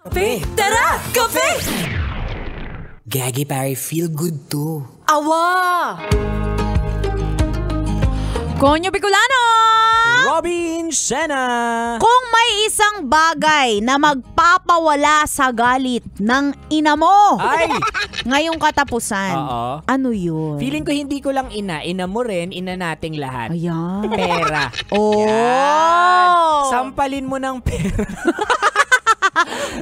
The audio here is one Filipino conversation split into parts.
Kape! Tara! Kape! Gagi pare, feel good to. Awa! Konyo Bicolano! Robin Sena! Kung may isang bagay na magpapawala sa galit ng ina mo Ay! ngayong katapusan, Oo. ano yun? Feeling ko hindi ko lang ina mo rin, ina nating lahat. Ayan. Pera. Oh! Yan. Sampalin mo ng pera.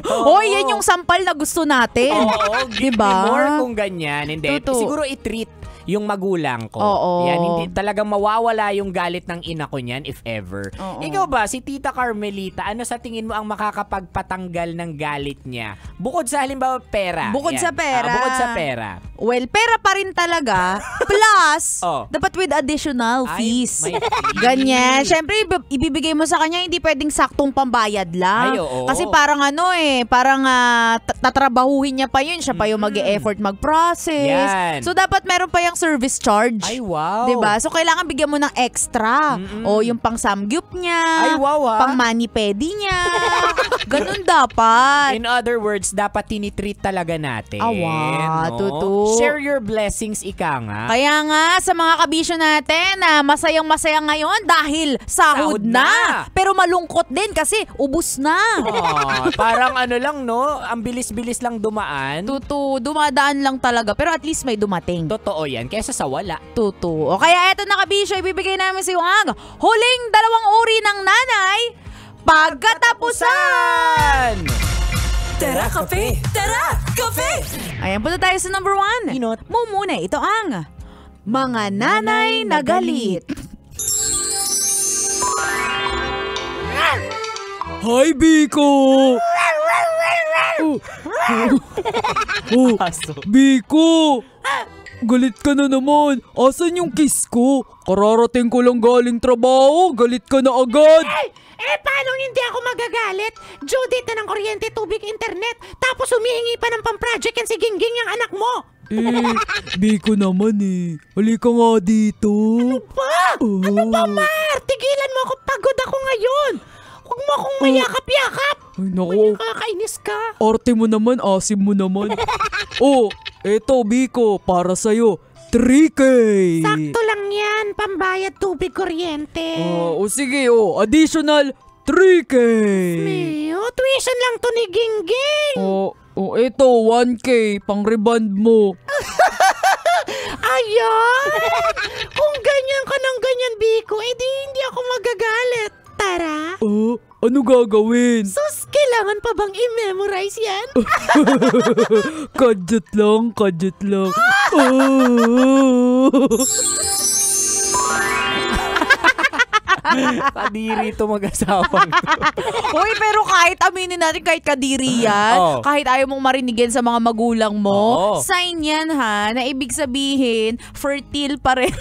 Hoy, yan yung sampal na gusto natin. Oo, give diba? me more kung ganyan. Hindi, Totoo. siguro i-treat yung magulang ko. Oo. Yan, hindi talagang mawawala yung galit ng ina ko niyan if ever. Oo. Ikaw ba, si Tita Carmelita, ano sa tingin mo ang makakapagpatanggal ng galit niya? Bukod sa halimbawa pera. Bukod Yan. sa pera. Bukod sa pera. Well, pera pa rin talaga. Plus, Oh. dapat with additional Ay, fees. may fee. Ganyan. Siyempre, ibibigay mo sa kanya, hindi pwedeng saktong pambayad lang. Ay, oo. Kasi parang parang tatrabahuhin niya pa yun. Siya pa yung mag-e-effort mag-process. Yan. So, dapat meron pa yung service charge. Ay, wow. Diba? So, kailangan bigyan mo ng extra. O, yung pang samgyup niya. Ay, wow, ha? Pang mani-pedi niya. Ganun dapat. In other words, dapat tinitreat talaga natin. Awa, no? totoo. Share your blessings, ika nga. Kaya nga, sa mga kabisyo natin, masayang-masaya ngayon dahil sahod Sahod na. na. Pero malungkot din kasi ubus na. Parang ano lang, no? Ang bilis-bilis lang dumaan. Tutu, dumadaan lang talaga. Pero at least may dumating. Totoo yan, kesa sa wala. Tutu. O kaya eto na kabisyo, ibibigay namin sa iyo ang huling dalawang uri ng nanay pagkatapusan. Tara, kape! Tara, kape! Ayan, punta tayo sa number 1. Inot. Mumuna, ito ang mga nanay na galit. Hi, Biko! Biko! Galit ka na naman. Asan yung kiss ko? Kararating ko lang galing trabaho. Galit ka na agad. Paano hindi ako magagalit? Due date na ng kuryente, tubig, internet. Tapos humihingi pa ng pang-project yan si Gingging yung anak mo. Biko naman Halika nga dito. Ano ba, Mar? Tigilan mo ako. Pagod ako ngayon. Huwag mo akong mayakap-yakap. Ay, naku. Kakainis ka. Arte mo naman, asim mo naman. Eto, Biko, para sa'yo. 3K! Sakto lang yan. Pambayad tubig, kuryente. Sige, additional 3K! Tuition lang to ni Gingging. Eto, 1K, pang reband mo. Ayan! Kung ganyan ka ng ganyan, Biko, edi hindi ako magagalit. Tara. Ano gagawin? Sus, kailangan pa bang i-memorize yan? Kadyot lang. Kadiri ito mag-asawang to. Uy, pero kahit aminin natin, kahit kadiri yan, kahit ayaw mong marinigin sa mga magulang mo, sign yan na ibig sabihin, fertile pa rin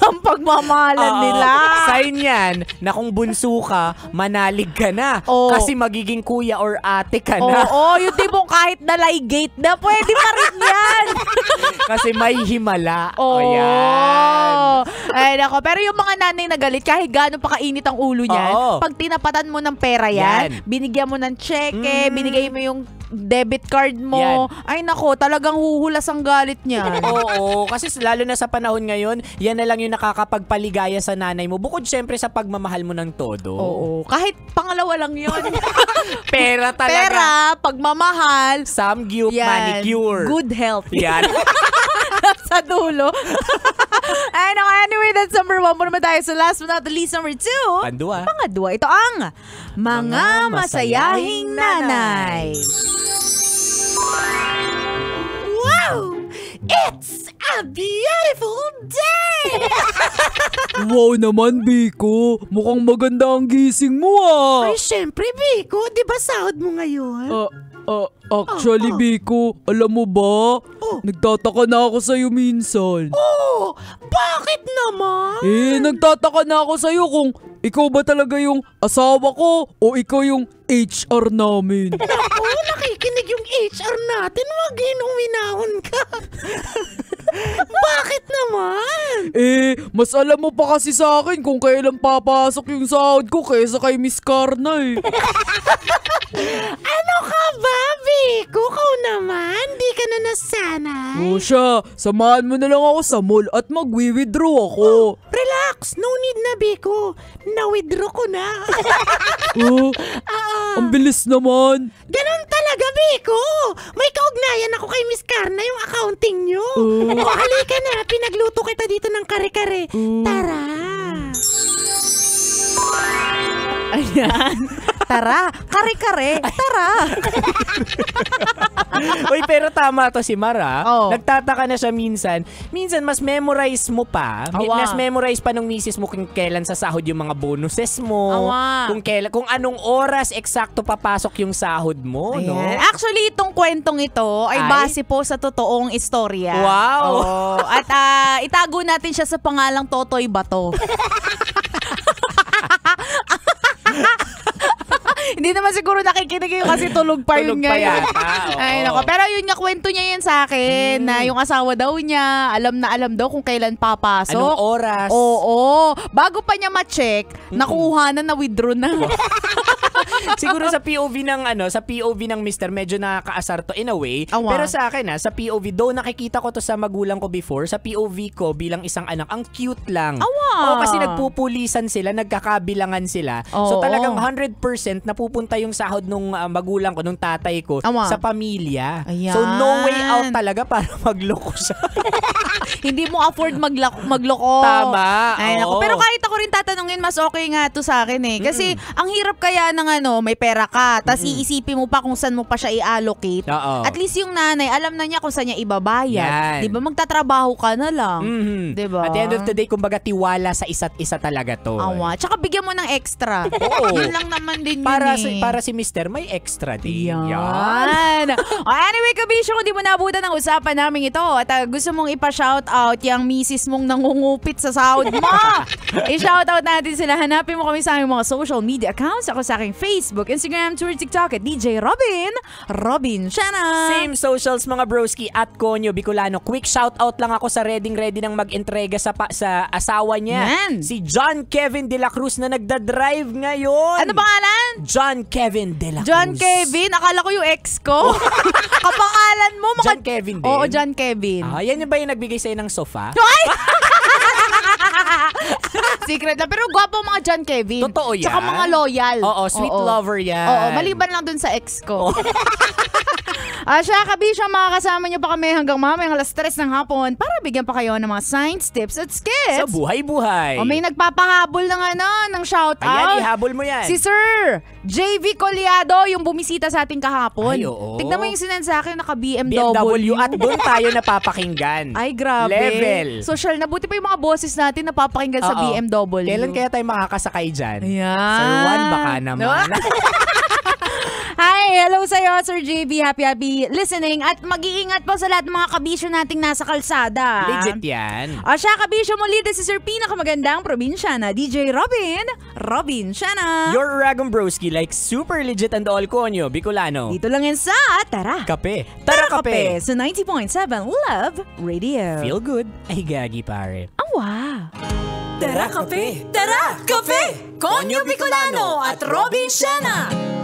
ang pagmamahalan nila. Sign yan na kung bunso ka, manalig ka na. Kasi magiging kuya or ate ka na. Yung tipong kahit nalaygate na, pwede pa rin yan. Kasi may himala. Yan. Ay, nako. Pero yung mga nanay na galit, kahit gaano pa kainit ang ulo niyan, pag tinapatan mo ng pera yan, binigyan mo ng cheque, binigay mo yung debit card mo, ay nako, talagang huhulas ang galit niya. Kasi lalo na sa panahon ngayon, yan na lang yung nakakapagpaligaya sa nanay mo. Bukod syempre sa pagmamahal mo ng todo. Kahit pangalawa lang yun. Pera talaga. Pera, pagmamahal, samgyup, manicure. Good health. Yan. Sa dulo. Ay, nako, anyway, that's number 1. Muna tayo sa last but not the least, number 2. Pangadwa, ito ang mga masayahing nanay. Wow! It's a beautiful day! Wow naman, Biko. Mukhang maganda ang gising mo Ay, syempre, Biko. Di ba sahod mo ngayon? Actually, Biko, alam mo ba? Nagtataka na ako sa'yo minsan. Bakit naman? Nagtataka na ako sa'yo kung ikaw ba talaga yung asawa ko o ikaw yung HR namin. Nakikinig yung HR natin. Wag inuminahon ka. Bakit naman? Mas alam mo pa kasi sa akin kung kailan papasok yung sahod ko kaysa kay Miss Karna Ano ka ba? O siya, samahan mo na lang ako sa mall at magwi-withdraw ako. Relax, no need na, Biko. Na-withdraw ko na. Ang bilis naman. Ganon talaga, Biko. May kaugnayan ako kay Miss Carna, yung accounting nyo. Halika na, pinagluto kita dito ng kare-kare. Tara. Ayan. Tara, kare-kare, tara. Uy, pero tama to si Mara. Oh. Nagtataka na siya minsan. Minsan, mas memorize mo pa. Awa. Mas memorize pa nung misis mo kung kailan sasahod yung mga bonuses mo. Awa. Kung anong oras eksakto papasok yung sahod mo, no? Ayan. Actually, itong kwentong ito ay base po sa totoong istorya. Wow! Oh, at itago natin siya sa pangalang Totoy Bato. Hindi naman siguro nakikinig yun kasi tulog pa yun Tulog pa ngayon. yata, oo. Ay, nako. Pero yun nga, kwento niya yun sa akin na yung asawa daw niya, alam na alam daw kung kailan papasok. Anong oras? Oo. Bago pa niya ma-check, nakuha na withdraw na. Siguro sa POV ng Mr. medyo nakakaasar to in a way. Awa. Pero sa akin sa POV, though nakikita ko to sa magulang ko before, sa POV ko bilang isang anak, ang cute lang. Awa. Oo, kasi nagpupulisan sila, nagkakabilangan sila. So Oo. talagang 100% napupunta yung sahod nung magulang ko, nung tatay ko, Awa. sa pamilya. Ayan. So no way out talaga para magloko siya. Hindi mo afford magloko. Tama. Ay, Oo. naku. Pero kahit ako rin tatanungin, mas okay nga to sa akin eh. Kasi ang hirap kaya ng may pera ka, tas iisipin mo pa kung saan mo pa siya i-allocate. Oo. At least yung nanay, alam na niya kung saan niya ibabayad. Yan. Di ba? Magtatrabaho ka na lang. Di ba? At the end of the day, kumbaga tiwala sa isa't isa talaga to. Awa. Tsaka bigyan mo ng extra. Oo. Yun lang naman din Para yun eh. para si Mr. may extra din. Yan. Anyway, kabisyo, kung di mo naabutan ang usapan namin ito at gusto mong ipa-shoutout yung misis mong nangungupit sa sahod mo, i-shoutout natin sila. Hanapin mo kami sa aming mga social media accounts. Ako sa aking Facebook, Instagram, Twitter, TikTok at DJ Robin Shana. Same socials mga broski at Konyo Bicolano. Quick shoutout lang ako sa ready nang mag-entrega sa asawa niya. Yan. Si John Kevin De La Cruz na nagda-drive ngayon. Ano pangalan? John Kevin De La Cruz. John Kevin? Akala ko yung ex ko. Kapangalan mo? John Kevin din? Oo, John Kevin. Yan yung ba yung nagbigay sa'yo ng sofa? Ay! Secret lang. Pero gwapo mga John Kevin. Totoo yan. Tsaka mga loyal. Oo, sweet lover yan. Oo, maliban lang dun sa ex ko. Siya, kabisya, makakasama niyo pa kami hanggang mamayang alas 3 ng hapon para bigyan pa kayo ng mga science tips at skits. Sa buhay-buhay. May nagpapahabol ng shoutout. Ayan, ihabol mo yan. Si Sir JV Coleado, yung bumisita sa ating kahapon. Ay, oo. Tignan mo yung sinend sa akin, BMW at doon tayo napapakinggan. Ay, grabe. Level. Social, nabuti pa yung mga bosses natin napapakinggan sa Oo. BMW. Kailan kaya tayo makakasakay dyan? Ayan. Sir Juan, baka naman. Hi, hello sa'yo, Sir JB. Happy listening. At mag-iingat po sa lahat ng mga kabisyo nating nasa kalsada. Legit yan. Siya, kabisyo mo, lead si Sir pinakamagandang probinsyana, DJ Robin Shana. Your Ragong Broski, like super legit and all Konyo Bicolano. Dito lang yan sa Tara. Kape. Tara kape. Sa 90.7 Love Radio. Feel good. Ay gagi pare. Awa. Tara Kape! Tara Kape! Konyo Bicolano at Robin Shana!